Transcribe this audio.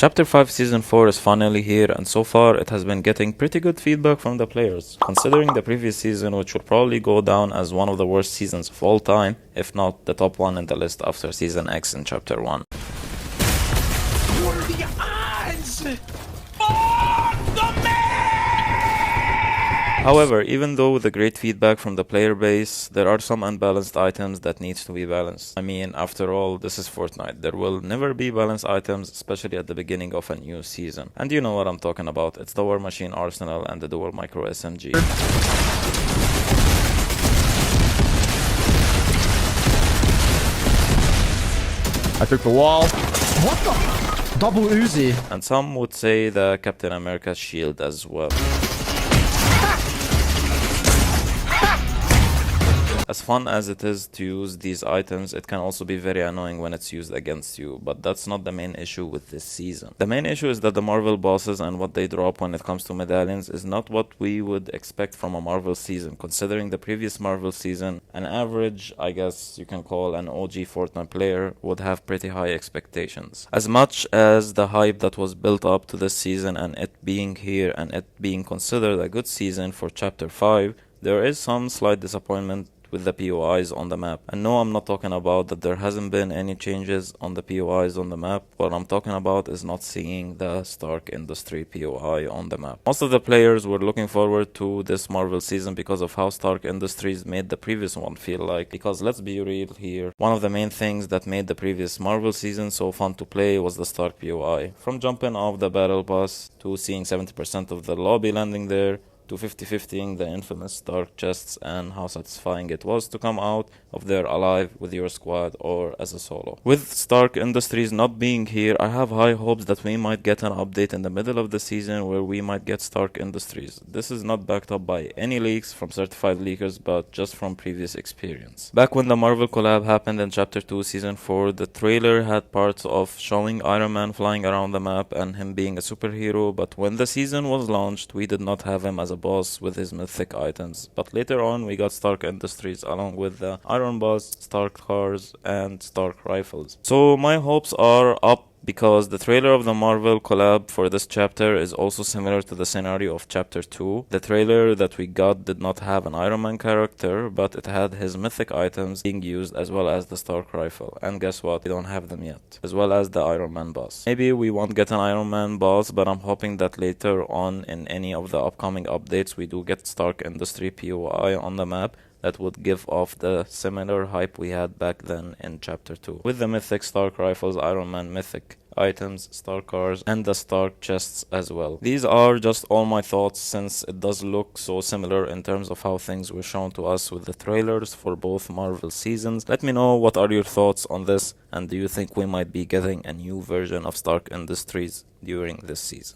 Chapter 5 Season 4 is finally here, and so far it has been getting pretty good feedback from the players, considering the previous season, which will probably go down as one of the worst seasons of all time, if not the top one in the list after Season X in Chapter 1. What are the odds? For the man! However, even though with the great feedback from the player base, there are some unbalanced items that needs to be balanced. I mean, after all, this is Fortnite. There will never be balanced items, especially at the beginning of a new season. And you know what I'm talking about. It's the War Machine Arsenal and the Dual Micro SMG. I took the wall. What the? Double Uzi. And some would say the Captain America shield as well. As fun as it is to use these items, it can also be very annoying when it's used against you, but that's not the main issue with this season. The main issue is that the Marvel bosses and what they drop when it comes to medallions is not what we would expect from a Marvel season, considering the previous Marvel season, an average, I guess you can call an OG Fortnite player, would have pretty high expectations. As much as the hype that was built up to this season and it being here and it being considered a good season for Chapter 5, there is some slight disappointment with the POIs on the map. And no, I'm not talking about that there hasn't been any changes on the POIs on the map. What I'm talking about is not seeing the Stark Industry POI on the map. Most of the players were looking forward to this Marvel season because of how Stark Industries made the previous one feel like. Because let's be real here, one of the main things that made the previous Marvel season so fun to play was the Stark POI. From jumping off the battle bus to seeing 70% of the lobby landing there, to 50-50ing the infamous Stark chests, and how satisfying it was to come out of there alive with your squad or as a solo. With Stark Industries not being here, I have high hopes that we might get an update in the middle of the season where we might get Stark Industries. This is not backed up by any leaks from certified leakers, but just from previous experience. Back when the Marvel collab happened in Chapter 2 Season 4, the trailer had parts of showing Iron Man flying around the map and him being a superhero, but when the season was launched, we did not have him as a boss with his mythic items. But later on, we got Stark Industries along with the Iron Boss, Stark cars, and Stark rifles. So my hopes are up, because the trailer of the Marvel collab for this chapter is also similar to the scenario of Chapter 2. The trailer that we got did not have an Iron Man character, but it had his mythic items being used as well as the Stark rifle. And guess what? We don't have them yet. As well as the Iron Man boss. Maybe we won't get an Iron Man boss, but I'm hoping that later on in any of the upcoming updates we do get Stark Industry POI on the map that would give off the similar hype we had back then in Chapter 2. With the mythic Stark rifles, Iron Man mythic items, Stark cars, and the Stark chests as well. These are just all my thoughts, since it does look so similar in terms of how things were shown to us with the trailers for both Marvel seasons. Let me know what are your thoughts on this, and do you think we might be getting a new version of Stark Industries during this season?